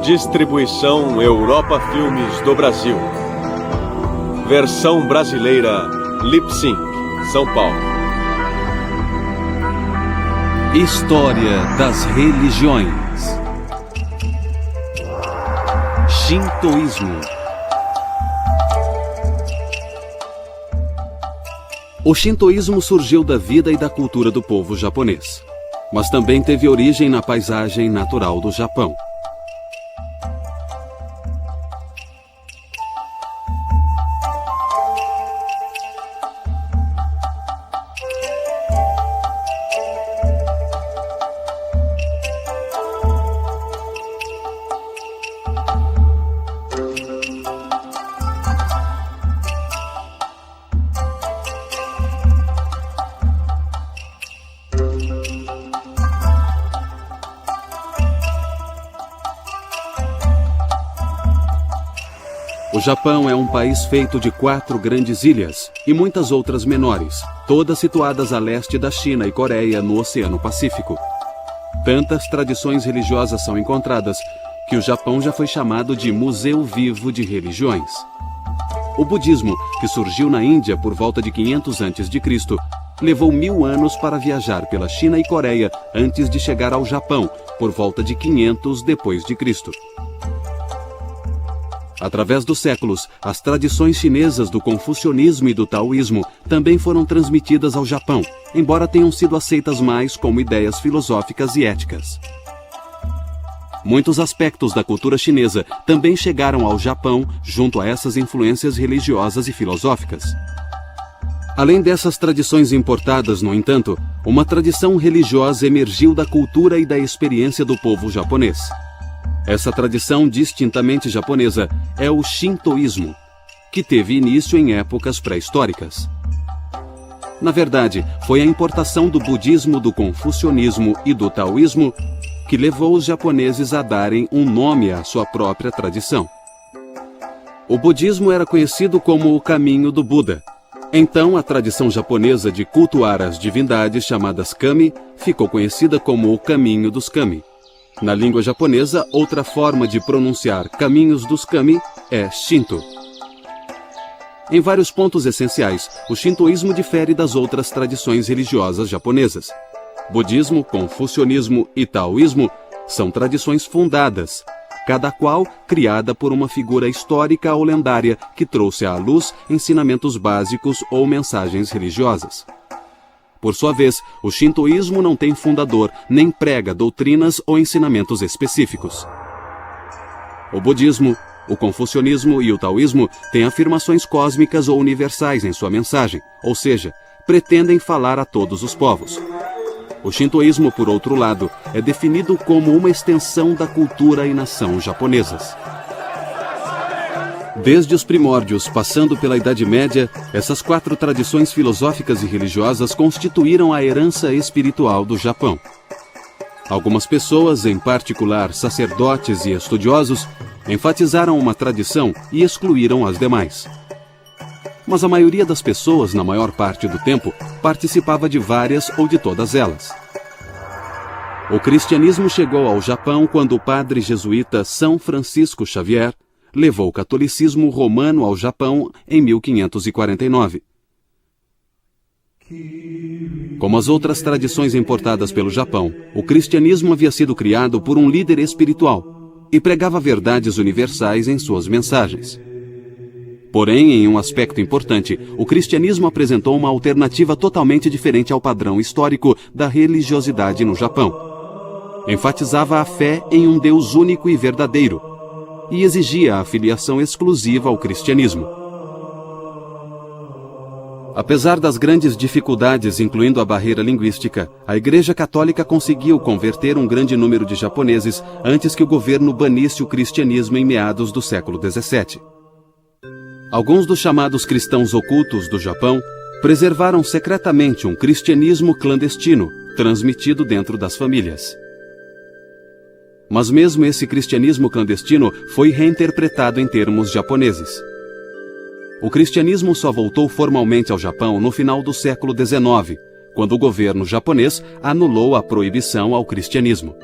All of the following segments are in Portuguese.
Distribuição Europa Filmes do Brasil. Versão brasileira Lip Sync, São Paulo. História das religiões. Shintoísmo. O shintoísmo surgiu da vida e da cultura do povo japonês, mas também teve origem na paisagem natural do Japão. O Japão é um país feito de 4 grandes ilhas e muitas outras menores, todas situadas a leste da China e Coreia, no Oceano Pacífico. Tantas tradições religiosas são encontradas que o Japão já foi chamado de Museu Vivo de Religiões. O budismo, que surgiu na Índia por volta de 500 a.C., levou 1000 anos para viajar pela China e Coreia antes de chegar ao Japão, por volta de 500 d.C. Através dos séculos, as tradições chinesas do confucionismo e do taoísmo também foram transmitidas ao Japão, embora tenham sido aceitas mais como ideias filosóficas e éticas. Muitos aspectos da cultura chinesa também chegaram ao Japão junto a essas influências religiosas e filosóficas. Além dessas tradições importadas, no entanto, uma tradição religiosa emergiu da cultura e da experiência do povo japonês. Essa tradição distintamente japonesa é o shintoísmo, que teve início em épocas pré-históricas. Na verdade, foi a importação do budismo, do confucionismo e do taoísmo que levou os japoneses a darem um nome à sua própria tradição. O budismo era conhecido como o caminho do Buda. Então, a tradição japonesa de cultuar as divindades chamadas kami ficou conhecida como o caminho dos kami. Na língua japonesa, outra forma de pronunciar caminhos dos kami é Shinto. Em vários pontos essenciais, o shintoísmo difere das outras tradições religiosas japonesas. Budismo, confucionismo e taoísmo são tradições fundadas, cada qual criada por uma figura histórica ou lendária que trouxe à luz ensinamentos básicos ou mensagens religiosas. Por sua vez, o shintoísmo não tem fundador, nem prega doutrinas ou ensinamentos específicos. O budismo, o confucionismo e o taoísmo têm afirmações cósmicas ou universais em sua mensagem, ou seja, pretendem falar a todos os povos. O shintoísmo, por outro lado, é definido como uma extensão da cultura e nação japonesas. Desde os primórdios, passando pela Idade Média, essas 4 tradições filosóficas e religiosas constituíram a herança espiritual do Japão. Algumas pessoas, em particular sacerdotes e estudiosos, enfatizaram uma tradição e excluíram as demais. Mas a maioria das pessoas, na maior parte do tempo, participava de várias ou de todas elas. O cristianismo chegou ao Japão quando o padre jesuíta São Francisco Xavier levou o catolicismo romano ao Japão em 1549. Como as outras tradições importadas pelo Japão, o cristianismo havia sido criado por um líder espiritual e pregava verdades universais em suas mensagens. Porém, em um aspecto importante, o cristianismo apresentou uma alternativa totalmente diferente ao padrão histórico da religiosidade no Japão. Enfatizava a fé em um Deus único e verdadeiro, e exigia a filiação exclusiva ao cristianismo. Apesar das grandes dificuldades, incluindo a barreira linguística, a Igreja Católica conseguiu converter um grande número de japoneses antes que o governo banisse o cristianismo em meados do século XVII. Alguns dos chamados cristãos ocultos do Japão preservaram secretamente um cristianismo clandestino, transmitido dentro das famílias. Mas mesmo esse cristianismo clandestino foi reinterpretado em termos japoneses. O cristianismo só voltou formalmente ao Japão no final do século XIX, quando o governo japonês anulou a proibição ao cristianismo.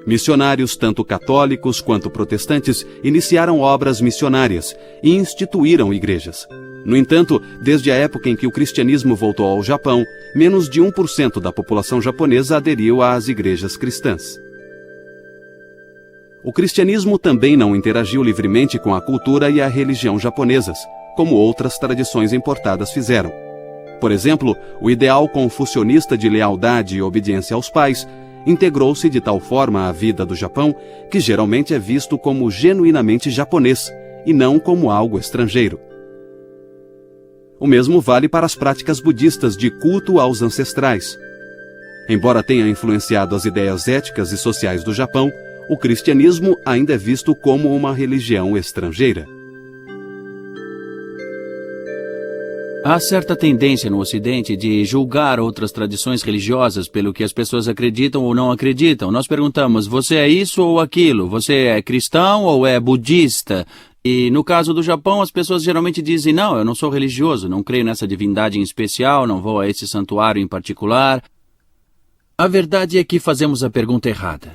Missionários, tanto católicos quanto protestantes, iniciaram obras missionárias e instituíram igrejas. No entanto, desde a época em que o cristianismo voltou ao Japão, menos de 1% da população japonesa aderiu às igrejas cristãs. O cristianismo também não interagiu livremente com a cultura e a religião japonesas, como outras tradições importadas fizeram. Por exemplo, o ideal confucionista de lealdade e obediência aos pais integrou-se de tal forma à vida do Japão que geralmente é visto como genuinamente japonês e não como algo estrangeiro. O mesmo vale para as práticas budistas de culto aos ancestrais. Embora tenha influenciado as ideias éticas e sociais do Japão, o cristianismo ainda é visto como uma religião estrangeira. Há certa tendência no Ocidente de julgar outras tradições religiosas pelo que as pessoas acreditam ou não acreditam. Nós perguntamos, você é isso ou aquilo? Você é cristão ou é budista? E no caso do Japão, as pessoas geralmente dizem, não, eu não sou religioso, não creio nessa divindade em especial, não vou a esse santuário em particular. A verdade é que fazemos a pergunta errada.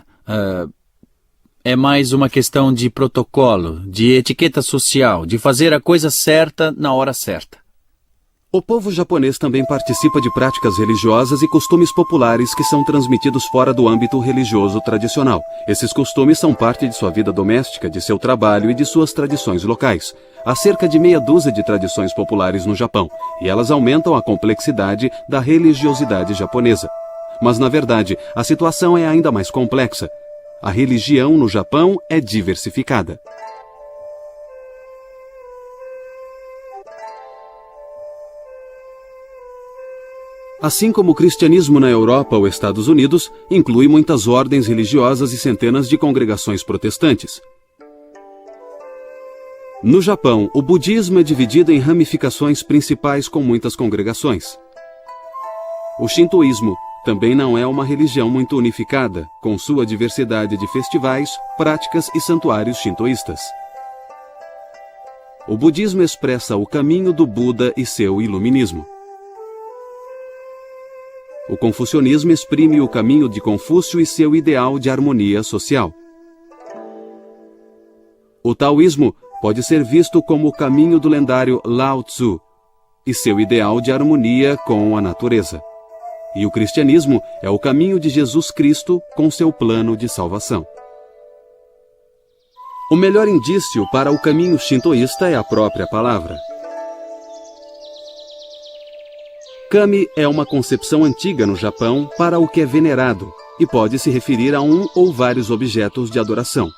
É mais uma questão de protocolo, de etiqueta social, de fazer a coisa certa na hora certa. O povo japonês também participa de práticas religiosas e costumes populares que são transmitidos fora do âmbito religioso tradicional. Esses costumes são parte de sua vida doméstica, de seu trabalho e de suas tradições locais. Há cerca de meia dúzia de tradições populares no Japão, e elas aumentam a complexidade da religiosidade japonesa. Mas, na verdade, a situação é ainda mais complexa. A religião no Japão é diversificada. Assim como o cristianismo na Europa ou Estados Unidos, inclui muitas ordens religiosas e centenas de congregações protestantes. No Japão, o budismo é dividido em ramificações principais com muitas congregações. O shintoísmo também não é uma religião muito unificada, com sua diversidade de festivais, práticas e santuários shintoístas. O budismo expressa o caminho do Buda e seu iluminismo. O confucionismo exprime o caminho de Confúcio e seu ideal de harmonia social. O taoísmo pode ser visto como o caminho do lendário Lao Tzu e seu ideal de harmonia com a natureza. E o cristianismo é o caminho de Jesus Cristo com seu plano de salvação. O melhor indício para o caminho shintoísta é a própria palavra. Kami é uma concepção antiga no Japão para o que é venerado e pode se referir a um ou vários objetos de adoração.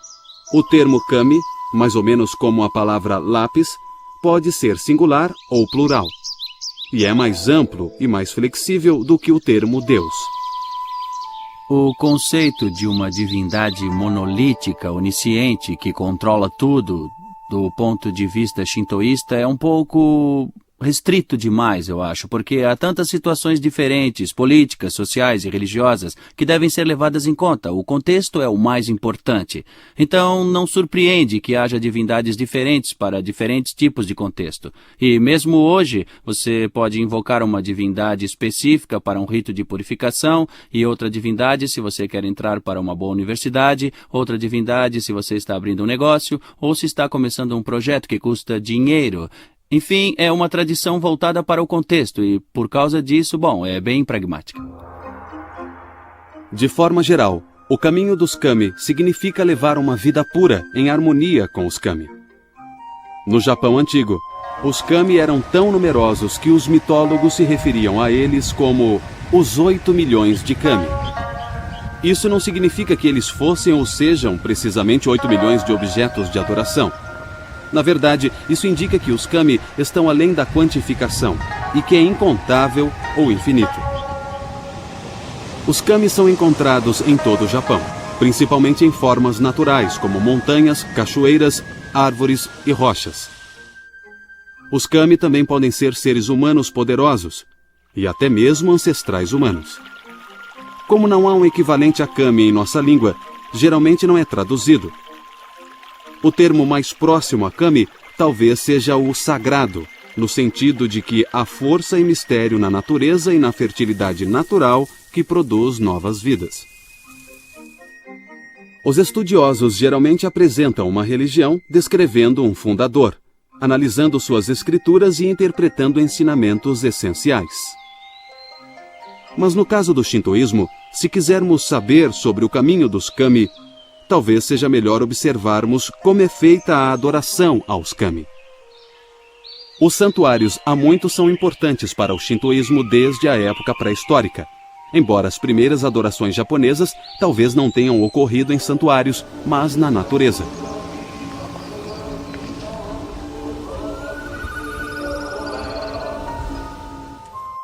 O termo kami, mais ou menos como a palavra lápis, pode ser singular ou plural. E é mais amplo e mais flexível do que o termo Deus. O conceito de uma divindade monolítica, onisciente, que controla tudo, do ponto de vista shintoísta, é um pouco restrito demais, eu acho, porque há tantas situações diferentes, políticas, sociais e religiosas, que devem ser levadas em conta. O contexto é o mais importante. Então, não surpreende que haja divindades diferentes para diferentes tipos de contexto. E mesmo hoje, você pode invocar uma divindade específica para um rito de purificação e outra divindade se você quer entrar para uma boa universidade, outra divindade se você está abrindo um negócio ou se está começando um projeto que custa dinheiro. Enfim, é uma tradição voltada para o contexto e, por causa disso, é bem pragmática. De forma geral, o caminho dos kami significa levar uma vida pura, em harmonia com os kami. No Japão antigo, os kami eram tão numerosos que os mitólogos se referiam a eles como os 8 milhões de kami. Isso não significa que eles fossem ou sejam precisamente 8 milhões de objetos de adoração. Na verdade, isso indica que os kami estão além da quantificação e que é incontável ou infinito. Os kami são encontrados em todo o Japão, principalmente em formas naturais, como montanhas, cachoeiras, árvores e rochas. Os kami também podem ser seres humanos poderosos e até mesmo ancestrais humanos. Como não há um equivalente a kami em nossa língua, geralmente não é traduzido. O termo mais próximo a kami talvez seja o sagrado, no sentido de que há força e mistério na natureza e na fertilidade natural que produz novas vidas. Os estudiosos geralmente apresentam uma religião descrevendo um fundador, analisando suas escrituras e interpretando ensinamentos essenciais. Mas no caso do shintoísmo, se quisermos saber sobre o caminho dos kami, talvez seja melhor observarmos como é feita a adoração aos kami. Os santuários há muito são importantes para o shintoísmo desde a época pré-histórica, embora as primeiras adorações japonesas talvez não tenham ocorrido em santuários, mas na natureza.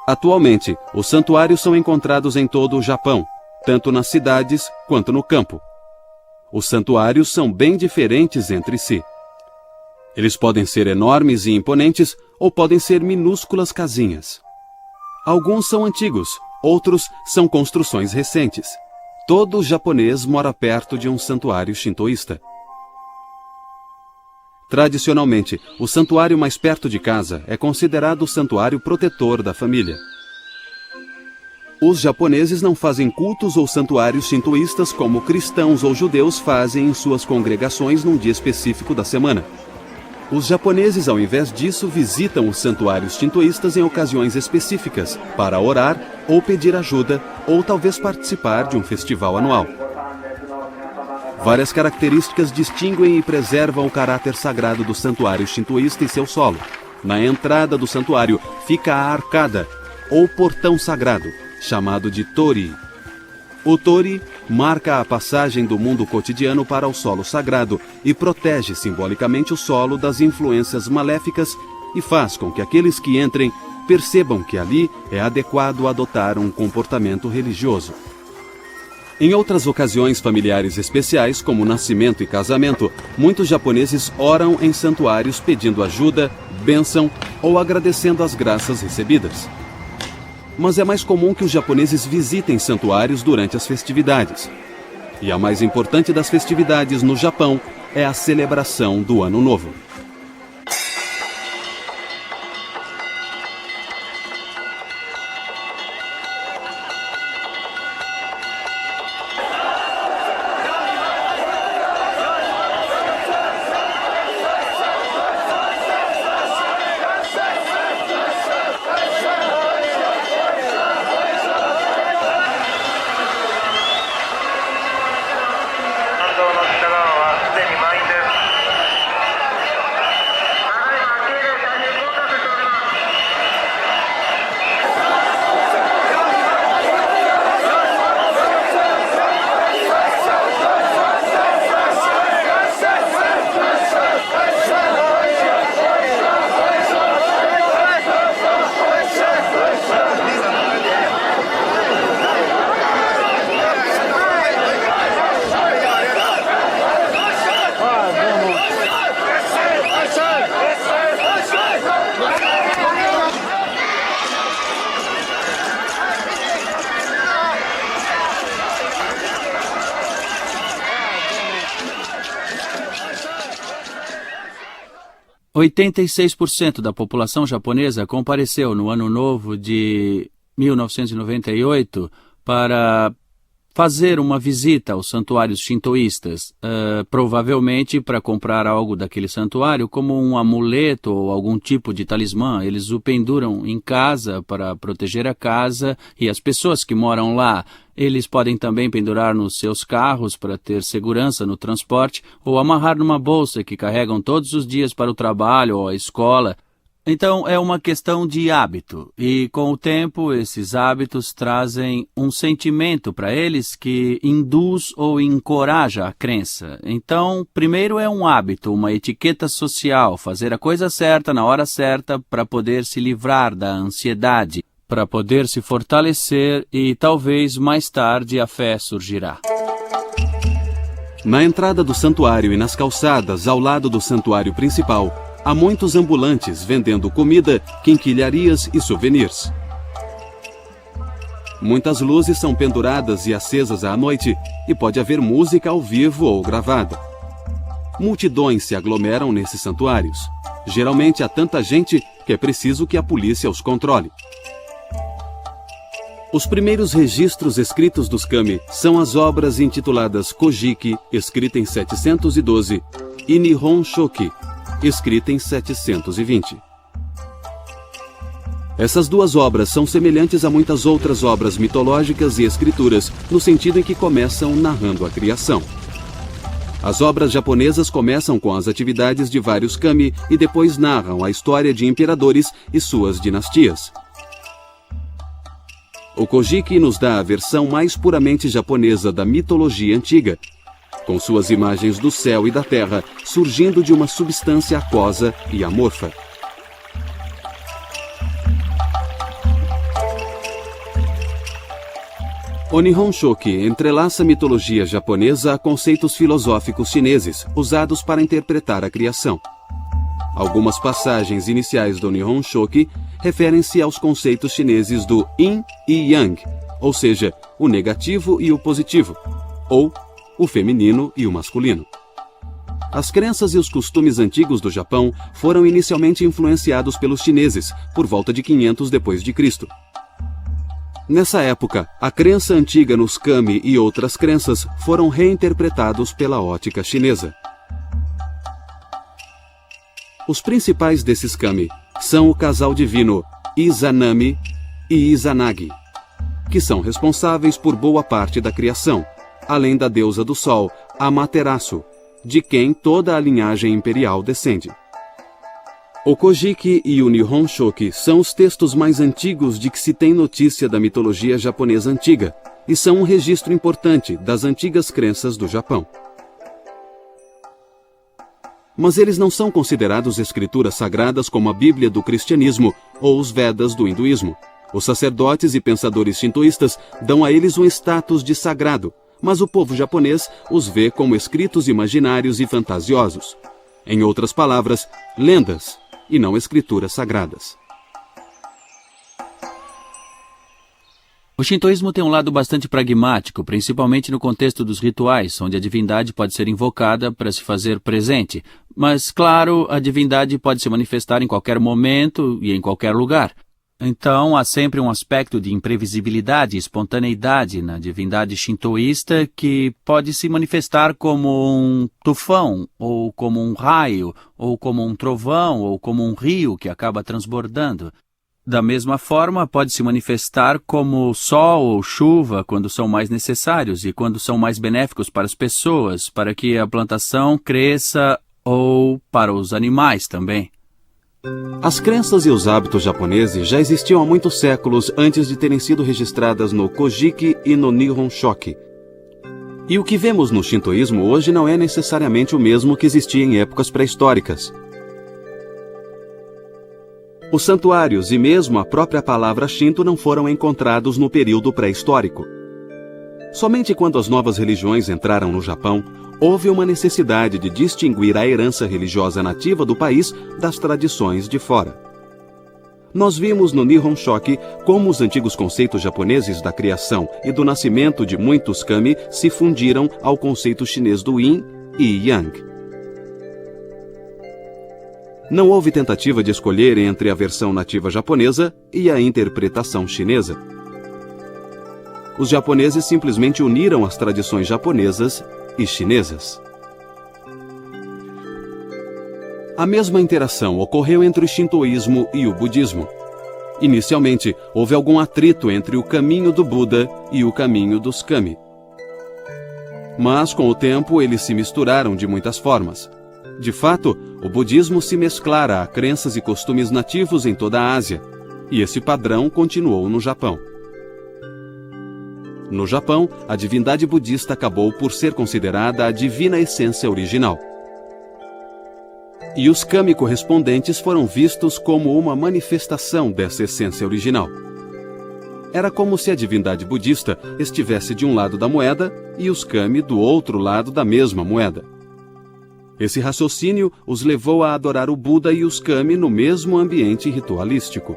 Atualmente, os santuários são encontrados em todo o Japão, tanto nas cidades quanto no campo. Os santuários são bem diferentes entre si. Eles podem ser enormes e imponentes ou podem ser minúsculas casinhas. Alguns são antigos, outros são construções recentes. Todo japonês mora perto de um santuário shintoísta. Tradicionalmente, o santuário mais perto de casa é considerado o santuário protetor da família. Os japoneses não fazem cultos ou santuários shintoístas como cristãos ou judeus fazem em suas congregações num dia específico da semana. Os japoneses, ao invés disso, visitam os santuários shintoístas em ocasiões específicas, para orar ou pedir ajuda, ou talvez participar de um festival anual. Várias características distinguem e preservam o caráter sagrado do santuário shintoísta e seu solo. Na entrada do santuário fica a arcada, ou portão sagrado, chamado de tori. O tori marca a passagem do mundo cotidiano para o solo sagrado e protege simbolicamente o solo das influências maléficas e faz com que aqueles que entrem percebam que ali é adequado adotar um comportamento religioso. Em outras ocasiões familiares especiais, como nascimento e casamento, muitos japoneses oram em santuários pedindo ajuda, bênção ou agradecendo as graças recebidas. Mas é mais comum que os japoneses visitem santuários durante as festividades. E a mais importante das festividades no Japão é a celebração do Ano Novo. – 86% da população japonesa compareceu no Ano Novo de 1998 para fazer uma visita aos santuários shintoístas, provavelmente para comprar algo daquele santuário, como um amuleto ou algum tipo de talismã. Eles o penduram em casa para proteger a casa e as pessoas que moram lá. Eles podem também pendurar nos seus carros para ter segurança no transporte ou amarrar numa bolsa que carregam todos os dias para o trabalho ou a escola. Então, é uma questão de hábito, e com o tempo esses hábitos trazem um sentimento para eles que induz ou encoraja a crença. Então, primeiro é um hábito, uma etiqueta social, fazer a coisa certa na hora certa para poder se livrar da ansiedade, para poder se fortalecer e talvez mais tarde a fé surgirá. Na entrada do santuário e nas calçadas ao lado do santuário principal, há muitos ambulantes vendendo comida, quinquilharias e souvenirs. Muitas luzes são penduradas e acesas à noite e pode haver música ao vivo ou gravada. Multidões se aglomeram nesses santuários. Geralmente há tanta gente que é preciso que a polícia os controle. Os primeiros registros escritos dos kami são as obras intituladas Kojiki, escrita em 712, e Nihon Shoki, escrita em 720. Essas duas obras são semelhantes a muitas outras obras mitológicas e escrituras, no sentido em que começam narrando a criação. As obras japonesas começam com as atividades de vários kami e depois narram a história de imperadores e suas dinastias. O Kojiki nos dá a versão mais puramente japonesa da mitologia antiga, com suas imagens do céu e da terra surgindo de uma substância aquosa e amorfa. O Nihon Shoki entrelaça a mitologia japonesa a conceitos filosóficos chineses, usados para interpretar a criação. Algumas passagens iniciais do Nihon Shoki referem-se aos conceitos chineses do Yin e Yang, ou seja, o negativo e o positivo, ou o feminino e o masculino. As crenças e os costumes antigos do Japão foram inicialmente influenciados pelos chineses, por volta de 500 d.C. Nessa época, a crença antiga nos kami e outras crenças foram reinterpretados pela ótica chinesa. Os principais desses kami são o casal divino Izanami e Izanagi, que são responsáveis por boa parte da criação, além da deusa do sol, Amaterasu, de quem toda a linhagem imperial descende. O Kojiki e o Nihon Shoki são os textos mais antigos de que se tem notícia da mitologia japonesa antiga e são um registro importante das antigas crenças do Japão. Mas eles não são considerados escrituras sagradas como a Bíblia do cristianismo ou os Vedas do hinduísmo. Os sacerdotes e pensadores shintoístas dão a eles um status de sagrado, mas o povo japonês os vê como escritos imaginários e fantasiosos. Em outras palavras, lendas, e não escrituras sagradas. O shintoísmo tem um lado bastante pragmático, principalmente no contexto dos rituais, onde a divindade pode ser invocada para se fazer presente. Mas, claro, a divindade pode se manifestar em qualquer momento e em qualquer lugar. Então, há sempre um aspecto de imprevisibilidade e espontaneidade na divindade shintoísta que pode se manifestar como um tufão, ou como um raio, ou como um trovão, ou como um rio que acaba transbordando. Da mesma forma, pode se manifestar como sol ou chuva quando são mais necessários e quando são mais benéficos para as pessoas, para que a plantação cresça ou para os animais também. As crenças e os hábitos japoneses já existiam há muitos séculos antes de terem sido registradas no Kojiki e no Nihon Shoki. E o que vemos no shintoísmo hoje não é necessariamente o mesmo que existia em épocas pré-históricas. Os santuários e mesmo a própria palavra Shinto não foram encontrados no período pré-histórico. Somente quando as novas religiões entraram no Japão, houve uma necessidade de distinguir a herança religiosa nativa do país das tradições de fora. Nós vimos no Nihon Shoki como os antigos conceitos japoneses da criação e do nascimento de muitos kami se fundiram ao conceito chinês do Yin e Yang. Não houve tentativa de escolher entre a versão nativa japonesa e a interpretação chinesa. Os japoneses simplesmente uniram as tradições japonesas e chinesas. A mesma interação ocorreu entre o shintoísmo e o budismo. Inicialmente, houve algum atrito entre o caminho do Buda e o caminho dos kami. Mas, com o tempo, eles se misturaram de muitas formas. De fato, o budismo se mesclara a crenças e costumes nativos em toda a Ásia, e esse padrão continuou no Japão. No Japão, a divindade budista acabou por ser considerada a divina essência original. E os kami correspondentes foram vistos como uma manifestação dessa essência original. Era como se a divindade budista estivesse de um lado da moeda e os kami do outro lado da mesma moeda. Esse raciocínio os levou a adorar o Buda e os kami no mesmo ambiente ritualístico.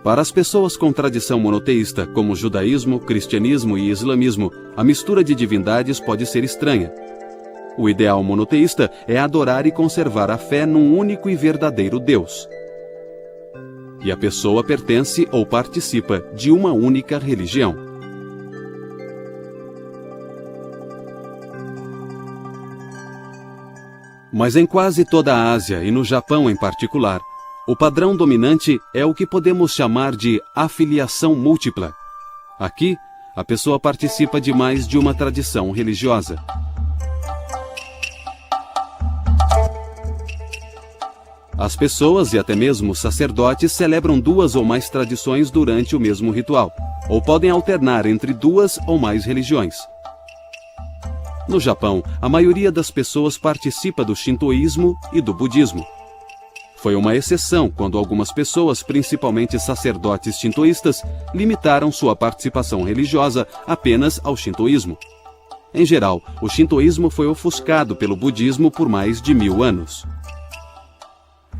Para as pessoas com tradição monoteísta, como judaísmo, cristianismo e islamismo, a mistura de divindades pode ser estranha. O ideal monoteísta é adorar e conservar a fé num único e verdadeiro Deus. e a pessoa pertence ou participa de uma única religião. Mas em quase toda a Ásia e no Japão em particular, o padrão dominante é o que podemos chamar de afiliação múltipla. Aqui, a pessoa participa de mais de uma tradição religiosa. As pessoas e até mesmo sacerdotes celebram 2 ou mais tradições durante o mesmo ritual, ou podem alternar entre 2 ou mais religiões. No Japão, a maioria das pessoas participa do shintoísmo e do budismo. Foi uma exceção quando algumas pessoas, principalmente sacerdotes shintoístas, limitaram sua participação religiosa apenas ao shintoísmo. Em geral, o shintoísmo foi ofuscado pelo budismo por mais de 1000 anos.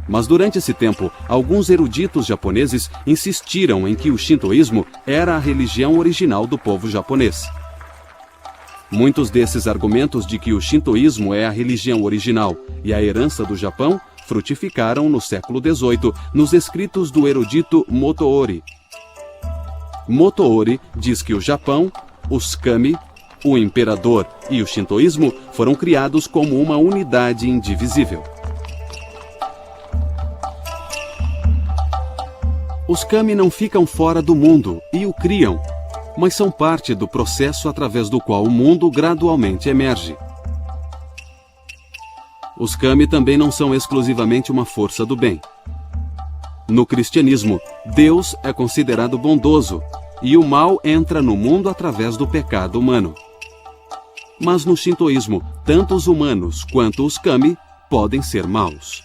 Mas durante esse tempo, alguns eruditos japoneses insistiram em que o shintoísmo era a religião original do povo japonês. Muitos desses argumentos de que o shintoísmo é a religião original e a herança do Japão frutificaram no século XVIII nos escritos do erudito Motoori. Motoori diz que o Japão, os kami, o imperador e o shintoísmo foram criados como uma unidade indivisível. Os kami não ficam fora do mundo e o criam, mas são parte do processo através do qual o mundo gradualmente emerge. Os kami também não são exclusivamente uma força do bem. No cristianismo, Deus é considerado bondoso e o mal entra no mundo através do pecado humano. Mas no shintoísmo, tanto os humanos quanto os kami podem ser maus.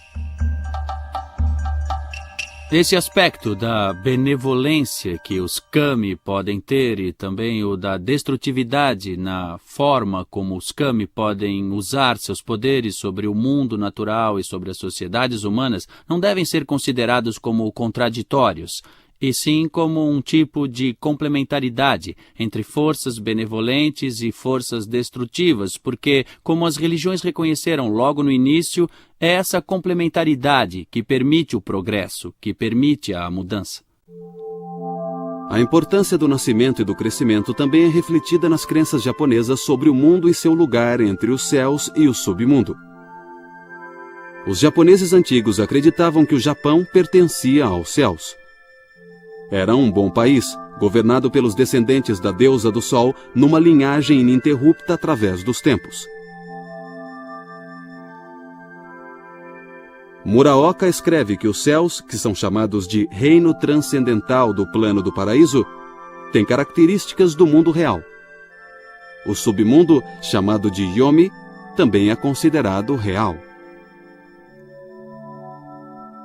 Esse aspecto da benevolência que os kami podem ter e também o da destrutividade na forma como os kami podem usar seus poderes sobre o mundo natural e sobre as sociedades humanas não devem ser considerados como contraditórios, e sim como um tipo de complementaridade entre forças benevolentes e forças destrutivas, porque, como as religiões reconheceram logo no início, é essa complementaridade que permite o progresso, que permite a mudança. A importância do nascimento e do crescimento também é refletida nas crenças japonesas sobre o mundo e seu lugar entre os céus e o submundo. Os japoneses antigos acreditavam que o Japão pertencia aos céus. Era um bom país, governado pelos descendentes da deusa do Sol, numa linhagem ininterrupta através dos tempos. Muraoka escreve que os céus, que são chamados de reino transcendental do plano do paraíso, têm características do mundo real. O submundo, chamado de Yomi, também é considerado real.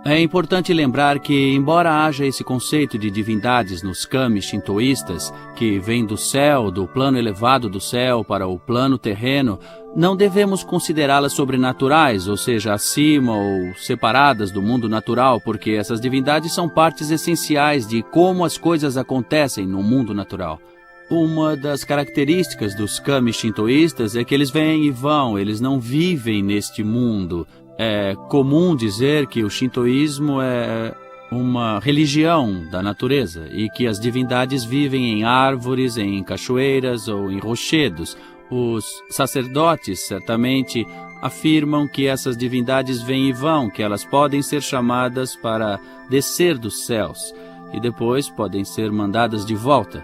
É importante lembrar que, embora haja esse conceito de divindades nos kami shintoístas, que vem do céu, do plano elevado do céu para o plano terreno, não devemos considerá-las sobrenaturais, ou seja, acima ou separadas do mundo natural, porque essas divindades são partes essenciais de como as coisas acontecem no mundo natural. Uma das características dos kami shintoístas é que eles vêm e vão, eles não vivem neste mundo. É comum dizer que o shintoísmo é uma religião da natureza e que as divindades vivem em árvores, em cachoeiras ou em rochedos. Os sacerdotes certamente afirmam que essas divindades vêm e vão, que elas podem ser chamadas para descer dos céus e depois podem ser mandadas de volta,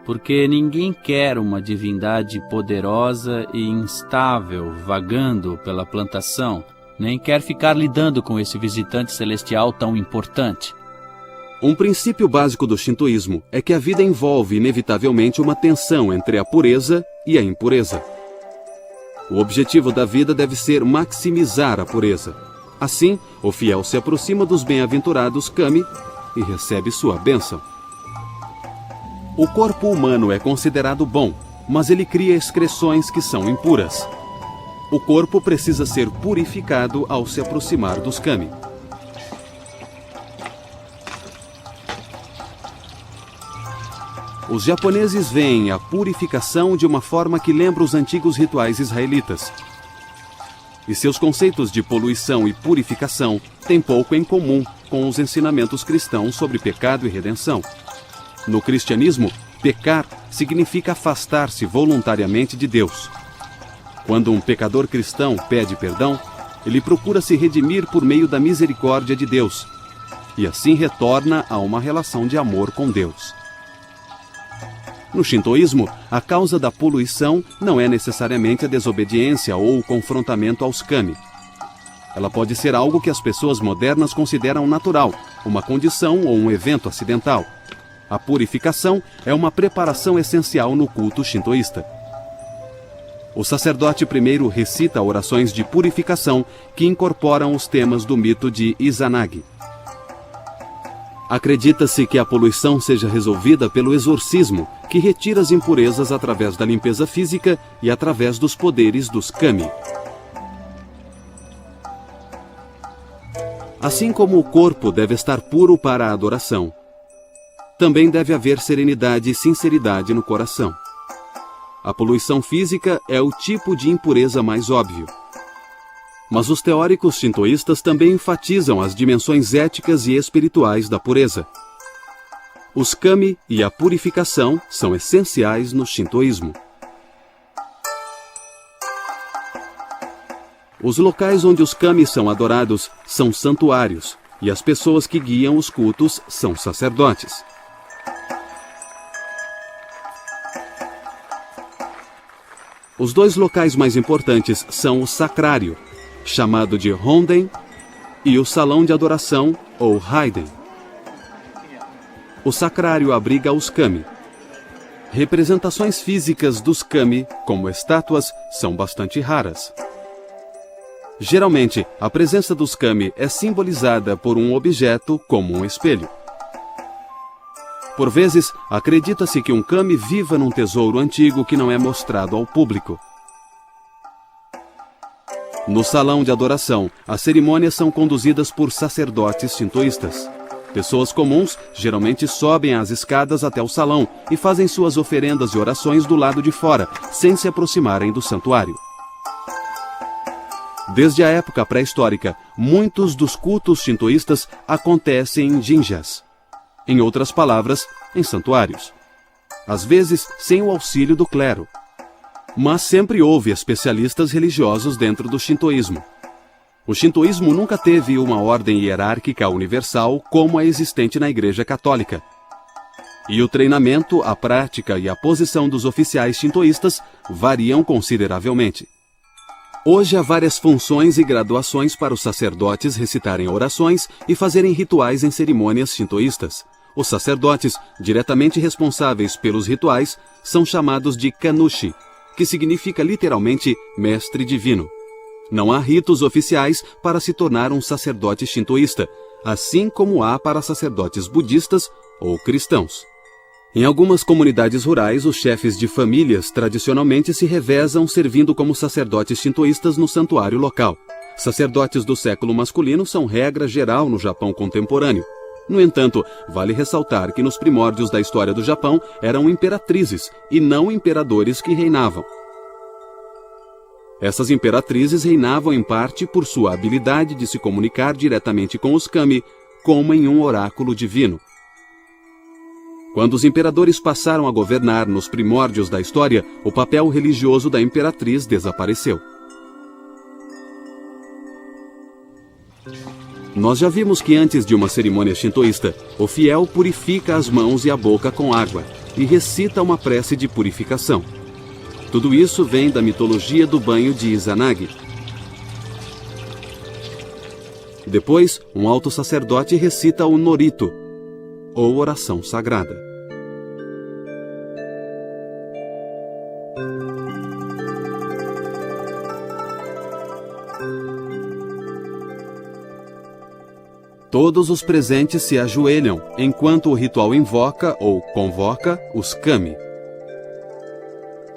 porque ninguém quer uma divindade poderosa e instável vagando pela plantação, nem quer ficar lidando com esse visitante celestial tão importante. Um princípio básico do shintoísmo é que a vida envolve inevitavelmente uma tensão entre a pureza e a impureza. O objetivo da vida deve ser maximizar a pureza. Assim, o fiel se aproxima dos bem-aventurados kami e recebe sua bênção. O corpo humano é considerado bom, mas ele cria excreções que são impuras. O corpo precisa ser purificado ao se aproximar dos kami. Os japoneses veem a purificação de uma forma que lembra os antigos rituais israelitas. E seus conceitos de poluição e purificação têm pouco em comum com os ensinamentos cristãos sobre pecado e redenção. No cristianismo, pecar significa afastar-se voluntariamente de Deus. Quando um pecador cristão pede perdão, ele procura se redimir por meio da misericórdia de Deus, e assim retorna a uma relação de amor com Deus. No shintoísmo, a causa da poluição não é necessariamente a desobediência ou o confrontamento aos kami. Ela pode ser algo que as pessoas modernas consideram natural, uma condição ou um evento acidental. A purificação é uma preparação essencial no culto shintoísta. O sacerdote primeiro recita orações de purificação que incorporam os temas do mito de Izanagi. Acredita-se que a poluição seja resolvida pelo exorcismo, que retira as impurezas através da limpeza física e através dos poderes dos kami. Assim como o corpo deve estar puro para a adoração, também deve haver serenidade e sinceridade no coração. A poluição física é o tipo de impureza mais óbvio. Mas os teóricos shintoístas também enfatizam as dimensões éticas e espirituais da pureza. Os kami e a purificação são essenciais no shintoísmo. Os locais onde os kami são adorados são santuários, e as pessoas que guiam os cultos são sacerdotes. Os dois locais mais importantes são o sacrário, chamado de Honden, e o salão de adoração, ou Haiden. O sacrário abriga os kami. Representações físicas dos kami, como estátuas, são bastante raras. Geralmente, a presença dos kami é simbolizada por um objeto como um espelho. Por vezes, acredita-se que um kami viva num tesouro antigo que não é mostrado ao público. No salão de adoração, as cerimônias são conduzidas por sacerdotes shintoístas. Pessoas comuns geralmente sobem as escadas até o salão e fazem suas oferendas e orações do lado de fora, sem se aproximarem do santuário. Desde a época pré-histórica, muitos dos cultos shintoístas acontecem em jinjas. Em outras palavras, em santuários. Às vezes, sem o auxílio do clero. Mas sempre houve especialistas religiosos dentro do shintoísmo. O shintoísmo nunca teve uma ordem hierárquica universal como a existente na Igreja Católica. E o treinamento, a prática e a posição dos oficiais shintoístas variam consideravelmente. Hoje há várias funções e graduações para os sacerdotes recitarem orações e fazerem rituais em cerimônias shintoístas. Os sacerdotes, diretamente responsáveis pelos rituais, são chamados de kanushi, que significa literalmente mestre divino. Não há ritos oficiais para se tornar um sacerdote shintoísta, assim como há para sacerdotes budistas ou cristãos. Em algumas comunidades rurais, os chefes de famílias tradicionalmente se revezam servindo como sacerdotes shintoístas no santuário local. Sacerdotes do século masculino são regra geral no Japão contemporâneo. No entanto, vale ressaltar que nos primórdios da história do Japão eram imperatrizes e não imperadores que reinavam. Essas imperatrizes reinavam em parte por sua habilidade de se comunicar diretamente com os kami, como em um oráculo divino. Quando os imperadores passaram a governar nos primórdios da história, o papel religioso da imperatriz desapareceu. Nós já vimos que antes de uma cerimônia shintoísta, o fiel purifica as mãos e a boca com água e recita uma prece de purificação. Tudo isso vem da mitologia do banho de Izanagi. Depois, um alto sacerdote recita o norito, ou oração sagrada. Todos os presentes se ajoelham enquanto o ritual invoca ou convoca os kami.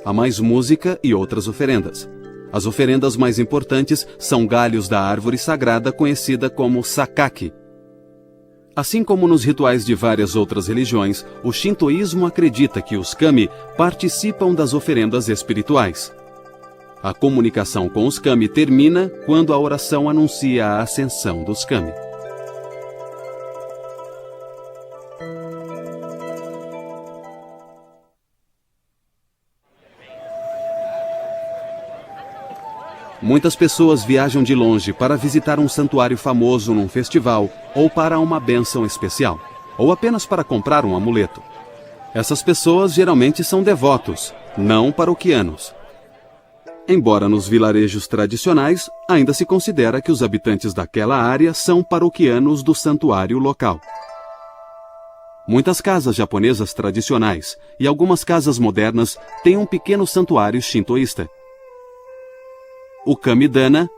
Há mais música e outras oferendas. As oferendas mais importantes são galhos da árvore sagrada conhecida como sakaki. Assim como nos rituais de várias outras religiões, o shintoísmo acredita que os kami participam das oferendas espirituais. A comunicação com os kami termina quando a oração anuncia a ascensão dos kami. Muitas pessoas viajam de longe para visitar um santuário famoso num festival ou para uma bênção especial, ou apenas para comprar um amuleto. Essas pessoas geralmente são devotos, não paroquianos. Embora nos vilarejos tradicionais, ainda se considera que os habitantes daquela área são paroquianos do santuário local. Muitas casas japonesas tradicionais e algumas casas modernas têm um pequeno santuário shintoísta. O kamidana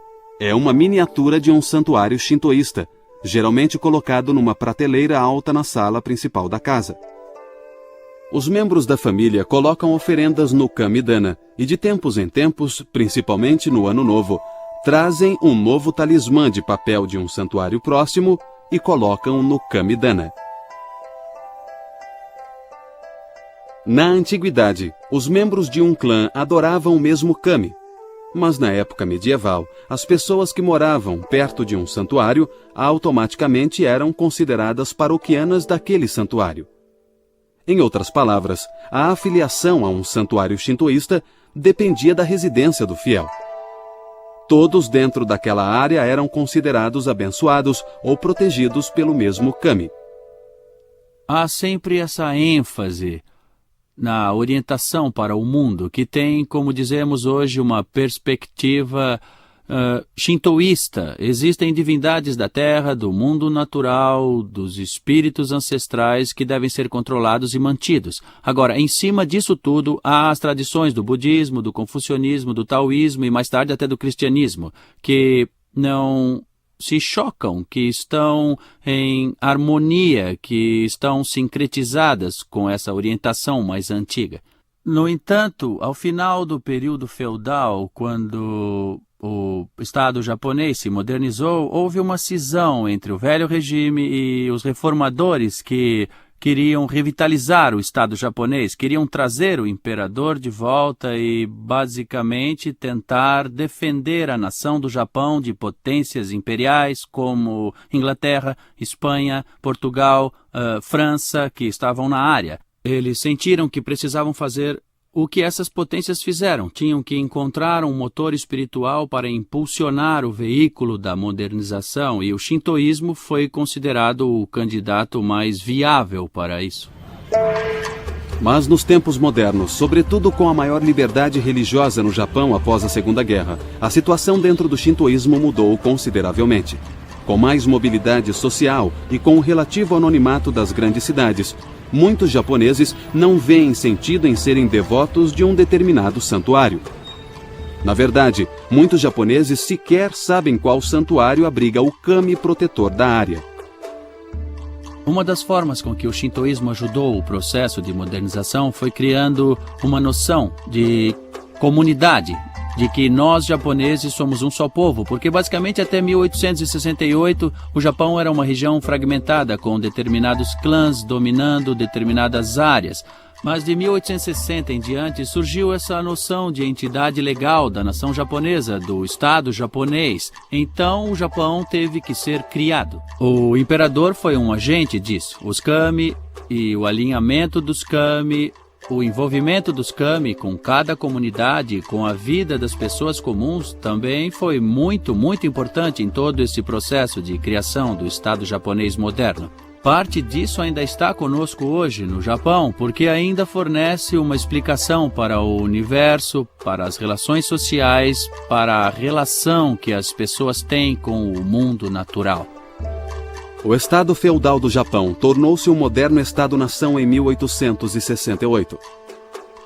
é uma miniatura de um santuário shintoísta, geralmente colocado numa prateleira alta na sala principal da casa. Os membros da família colocam oferendas no kamidana e de tempos em tempos, principalmente no Ano Novo, trazem um novo talismã de papel de um santuário próximo e colocam no kamidana. Na antiguidade, os membros de um clã adoravam o mesmo kami. Mas na época medieval, as pessoas que moravam perto de um santuário automaticamente eram consideradas paroquianas daquele santuário. Em outras palavras, a afiliação a um santuário shintoísta dependia da residência do fiel. Todos dentro daquela área eram considerados abençoados ou protegidos pelo mesmo kami. Há sempre essa ênfase na orientação para o mundo, que tem, como dizemos hoje, uma perspectiva shintoísta. Existem divindades da terra, do mundo natural, dos espíritos ancestrais que devem ser controlados e mantidos. Agora, em cima disso tudo, há as tradições do budismo, do confucionismo, do taoísmo e mais tarde até do cristianismo, que não se chocam, que estão em harmonia, que estão sincretizadas com essa orientação mais antiga. No entanto, ao final do período feudal, quando o Estado japonês se modernizou, houve uma cisão entre o velho regime e os reformadores que queriam revitalizar o Estado japonês, queriam trazer o imperador de volta e, basicamente, tentar defender a nação do Japão de potências imperiais como Inglaterra, Espanha, Portugal, França, que estavam na área. Eles sentiram que precisavam fazer o que essas potências fizeram. Tinham que encontrar um motor espiritual para impulsionar o veículo da modernização, e o shintoísmo foi considerado o candidato mais viável para isso. Mas nos tempos modernos, sobretudo com a maior liberdade religiosa no Japão após a Segunda Guerra, a situação dentro do shintoísmo mudou consideravelmente. Com mais mobilidade social e com o relativo anonimato das grandes cidades, muitos japoneses não veem sentido em serem devotos de um determinado santuário. Na verdade, muitos japoneses sequer sabem qual santuário abriga o kami protetor da área. Uma das formas com que o shintoísmo ajudou o processo de modernização foi criando uma noção de comunidade, de que nós japoneses somos um só povo, porque basicamente até 1868 o Japão era uma região fragmentada com determinados clãs dominando determinadas áreas. Mas de 1860 em diante surgiu essa noção de entidade legal da nação japonesa, do Estado japonês. Então o Japão teve que ser criado. O imperador foi um agente disso. Os kami e o alinhamento dos kami, o envolvimento dos kami com cada comunidade, com a vida das pessoas comuns, também foi muito, muito importante em todo esse processo de criação do Estado japonês moderno. Parte disso ainda está conosco hoje no Japão, porque ainda fornece uma explicação para o universo, para as relações sociais, para a relação que as pessoas têm com o mundo natural. O Estado feudal do Japão tornou-se um moderno Estado-nação em 1868.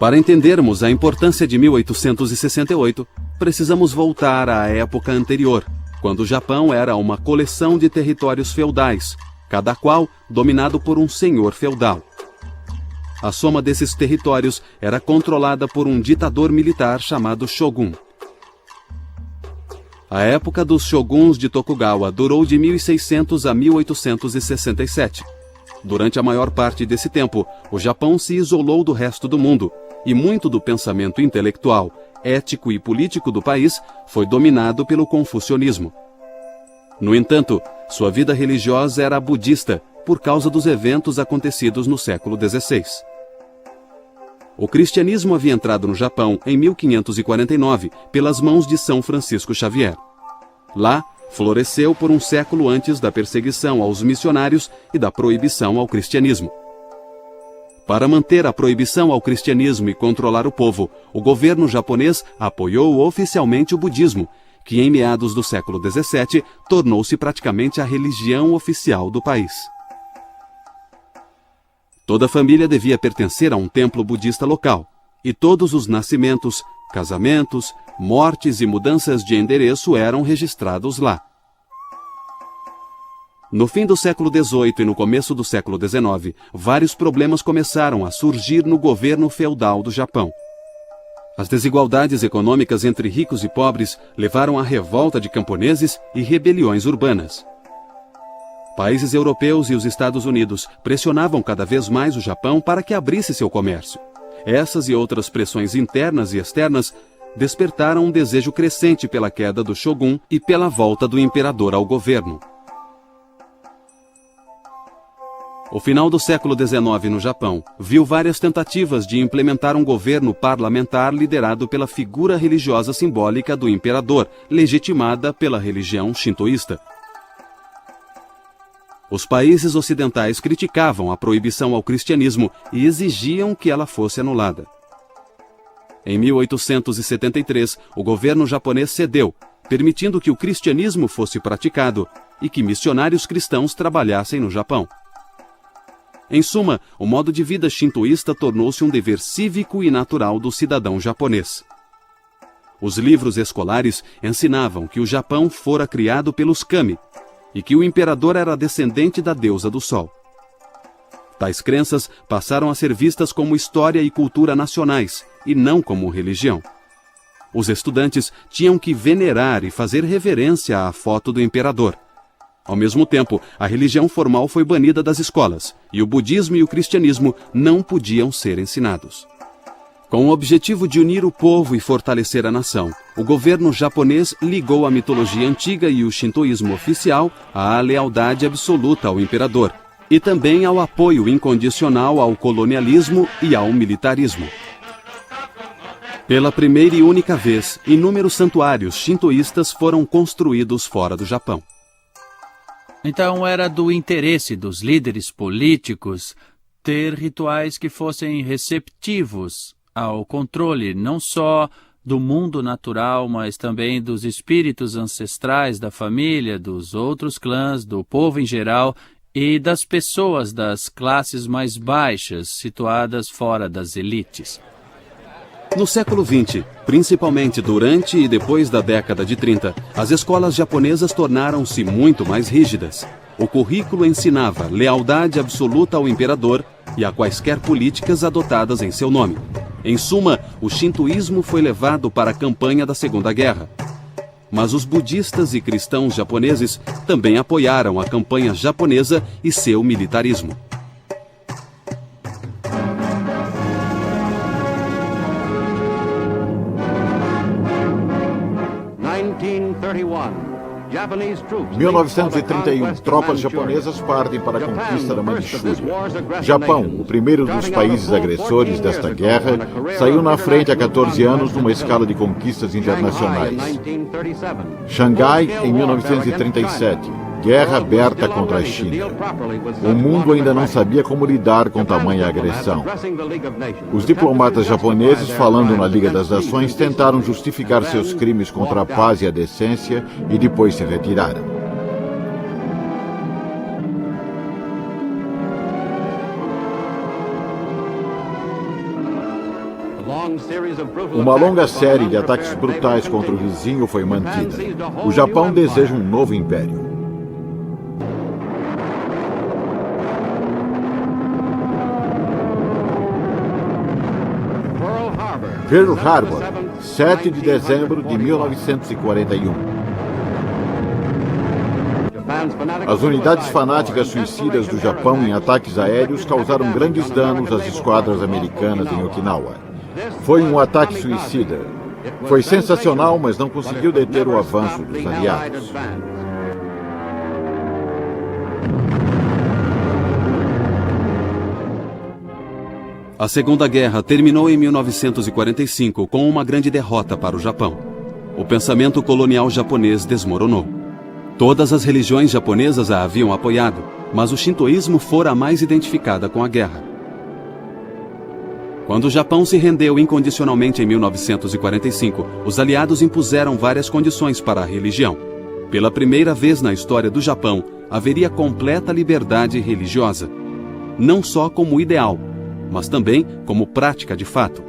Para entendermos a importância de 1868, precisamos voltar à época anterior, quando o Japão era uma coleção de territórios feudais, cada qual dominado por um senhor feudal. A soma desses territórios era controlada por um ditador militar chamado Shogun. A época dos shoguns de Tokugawa durou de 1600 a 1867. Durante a maior parte desse tempo, o Japão se isolou do resto do mundo, e muito do pensamento intelectual, ético e político do país foi dominado pelo confucionismo. No entanto, sua vida religiosa era budista, por causa dos eventos acontecidos no século XVI. O cristianismo havia entrado no Japão em 1549 pelas mãos de São Francisco Xavier. Lá, floresceu por um século antes da perseguição aos missionários e da proibição ao cristianismo. Para manter a proibição ao cristianismo e controlar o povo, o governo japonês apoiou oficialmente o budismo, que em meados do século XVII tornou-se praticamente a religião oficial do país. Toda família devia pertencer a um templo budista local, e todos os nascimentos, casamentos, mortes e mudanças de endereço eram registrados lá. No fim do século XVIII e no começo do século XIX, vários problemas começaram a surgir no governo feudal do Japão. As desigualdades econômicas entre ricos e pobres levaram à revolta de camponeses e rebeliões urbanas. Países europeus e os Estados Unidos pressionavam cada vez mais o Japão para que abrisse seu comércio. Essas e outras pressões internas e externas despertaram um desejo crescente pela queda do shogun e pela volta do imperador ao governo. O final do século XIX no Japão viu várias tentativas de implementar um governo parlamentar liderado pela figura religiosa simbólica do imperador, legitimada pela religião shintoísta. Os países ocidentais criticavam a proibição ao cristianismo e exigiam que ela fosse anulada. Em 1873, o governo japonês cedeu, permitindo que o cristianismo fosse praticado e que missionários cristãos trabalhassem no Japão. Em suma, o modo de vida shintoísta tornou-se um dever cívico e natural do cidadão japonês. Os livros escolares ensinavam que o Japão fora criado pelos kami e que o imperador era descendente da deusa do sol. Tais crenças passaram a ser vistas como história e cultura nacionais, e não como religião. Os estudantes tinham que venerar e fazer reverência à foto do imperador. Ao mesmo tempo, a religião formal foi banida das escolas, e o budismo e o cristianismo não podiam ser ensinados. Com o objetivo de unir o povo e fortalecer a nação, o governo japonês ligou a mitologia antiga e o shintoísmo oficial à lealdade absoluta ao imperador, e também ao apoio incondicional ao colonialismo e ao militarismo. Pela primeira e única vez, inúmeros santuários shintoístas foram construídos fora do Japão. Então era do interesse dos líderes políticos ter rituais que fossem receptivos ao controle não só do mundo natural, mas também dos espíritos ancestrais da família, dos outros clãs, do povo em geral e das pessoas das classes mais baixas, situadas fora das elites. No século XX, principalmente durante e depois da década de 30, as escolas japonesas tornaram-se muito mais rígidas. O currículo ensinava lealdade absoluta ao imperador e a quaisquer políticas adotadas em seu nome. Em suma, o shintoísmo foi levado para a campanha da Segunda Guerra. Mas os budistas e cristãos japoneses também apoiaram a campanha japonesa e seu militarismo. Em 1931, tropas japonesas partem para a conquista da Manchúria. Japão, o primeiro dos países agressores desta guerra, saiu na frente há 14 anos numa escala de conquistas internacionais. Xangai, em 1937, guerra aberta contra a China. O mundo ainda não sabia como lidar com tamanha agressão. Os diplomatas japoneses, falando na Liga das Nações, tentaram justificar seus crimes contra a paz e a decência e depois se retiraram. Uma longa série de ataques brutais contra o vizinho foi mantida. O Japão deseja um novo império. Pearl Harbor, 7 de dezembro de 1941. As unidades fanáticas suicidas do Japão em ataques aéreos causaram grandes danos às esquadras americanas em Okinawa. Foi um ataque suicida. Foi sensacional, mas não conseguiu deter o avanço dos aliados. A Segunda Guerra terminou em 1945 com uma grande derrota para o Japão. O pensamento colonial japonês desmoronou. Todas as religiões japonesas a haviam apoiado, mas o shintoísmo fora a mais identificada com a guerra. Quando o Japão se rendeu incondicionalmente em 1945, os aliados impuseram várias condições para a religião. Pela primeira vez na história do Japão, haveria completa liberdade religiosa, não só como ideal, mas também como prática de fato.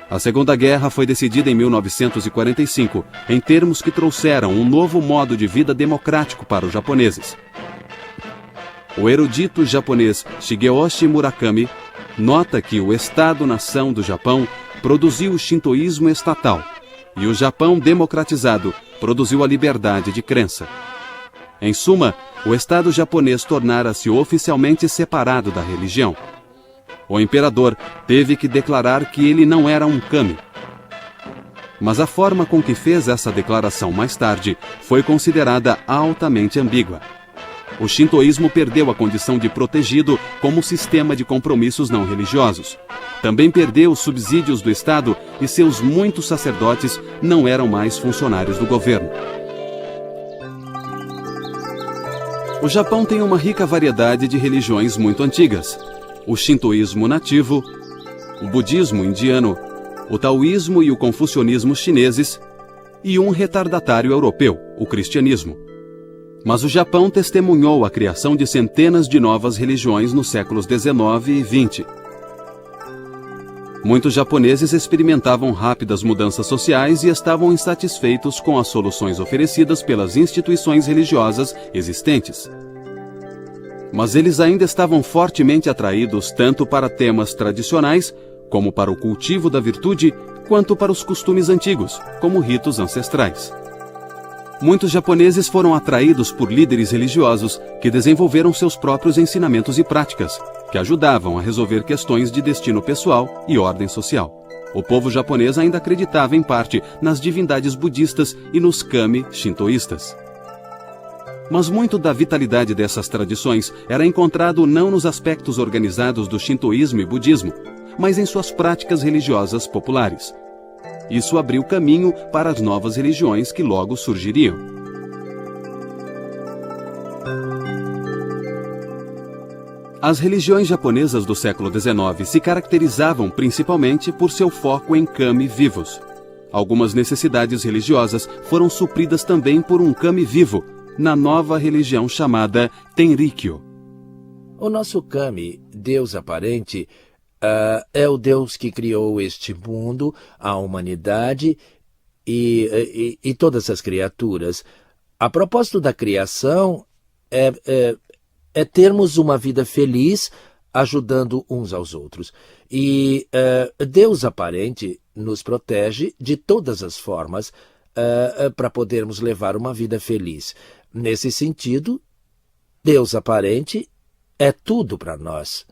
A Segunda Guerra foi decidida em 1945, em termos que trouxeram um novo modo de vida democrático para os japoneses. O erudito japonês Shigeyoshi Murakami nota que o Estado-nação do Japão produziu o shintoísmo estatal e o Japão democratizado produziu a liberdade de crença. Em suma, o Estado japonês tornara-se oficialmente separado da religião. O imperador teve que declarar que ele não era um kami. Mas a forma com que fez essa declaração mais tarde foi considerada altamente ambígua. O shintoísmo perdeu a condição de protegido como sistema de compromissos não religiosos. Também perdeu os subsídios do Estado e seus muitos sacerdotes não eram mais funcionários do governo. O Japão tem uma rica variedade de religiões muito antigas. O shintoísmo nativo, o budismo indiano, o taoísmo e o confucionismo chineses e um retardatário europeu, o cristianismo. Mas o Japão testemunhou a criação de centenas de novas religiões nos séculos XIX e XX. Muitos japoneses experimentavam rápidas mudanças sociais e estavam insatisfeitos com as soluções oferecidas pelas instituições religiosas existentes. Mas eles ainda estavam fortemente atraídos tanto para temas tradicionais, como para o cultivo da virtude, quanto para os costumes antigos, como ritos ancestrais. Muitos japoneses foram atraídos por líderes religiosos que desenvolveram seus próprios ensinamentos e práticas, que ajudavam a resolver questões de destino pessoal e ordem social. O povo japonês ainda acreditava em parte nas divindades budistas e nos kami shintoístas. Mas muito da vitalidade dessas tradições era encontrado não nos aspectos organizados do shintoísmo e budismo, mas em suas práticas religiosas populares. Isso abriu caminho para as novas religiões que logo surgiriam. As religiões japonesas do século XIX se caracterizavam principalmente por seu foco em kami vivos. Algumas necessidades religiosas foram supridas também por um kami vivo, na nova religião chamada Tenrikyo. O nosso kami, Deus aparente, é o Deus que criou este mundo, a humanidade e todas as criaturas. A propósito da criação é termos uma vida feliz ajudando uns aos outros. E Deus aparente nos protege de todas as formas para podermos levar uma vida feliz. Nesse sentido, Deus aparente é tudo para nós.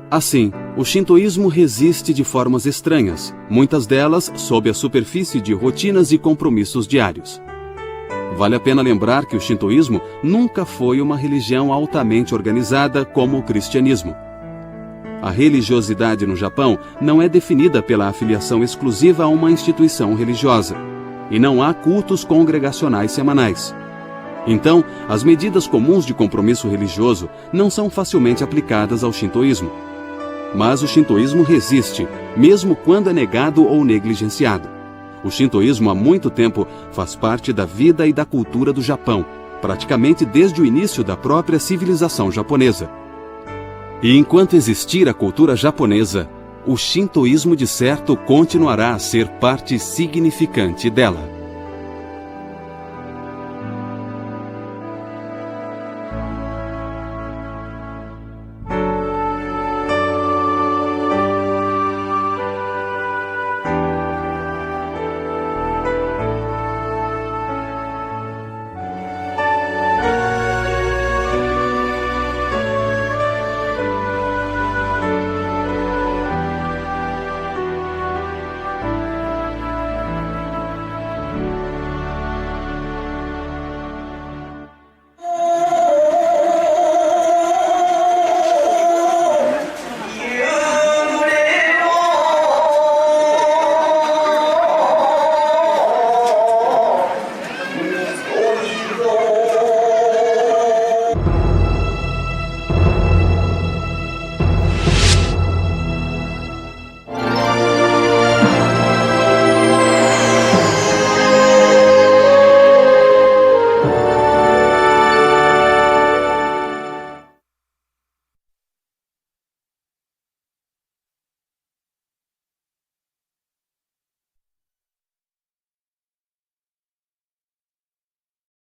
Assim, o shintoísmo resiste de formas estranhas, muitas delas sob a superfície de rotinas e compromissos diários. Vale a pena lembrar que o shintoísmo nunca foi uma religião altamente organizada como o cristianismo. A religiosidade no Japão não é definida pela afiliação exclusiva a uma instituição religiosa, e não há cultos congregacionais semanais. Então, as medidas comuns de compromisso religioso não são facilmente aplicadas ao shintoísmo. Mas o shintoísmo resiste, mesmo quando é negado ou negligenciado. O shintoísmo há muito tempo faz parte da vida e da cultura do Japão, praticamente desde o início da própria civilização japonesa. E enquanto existir a cultura japonesa, o shintoísmo de certo continuará a ser parte significante dela.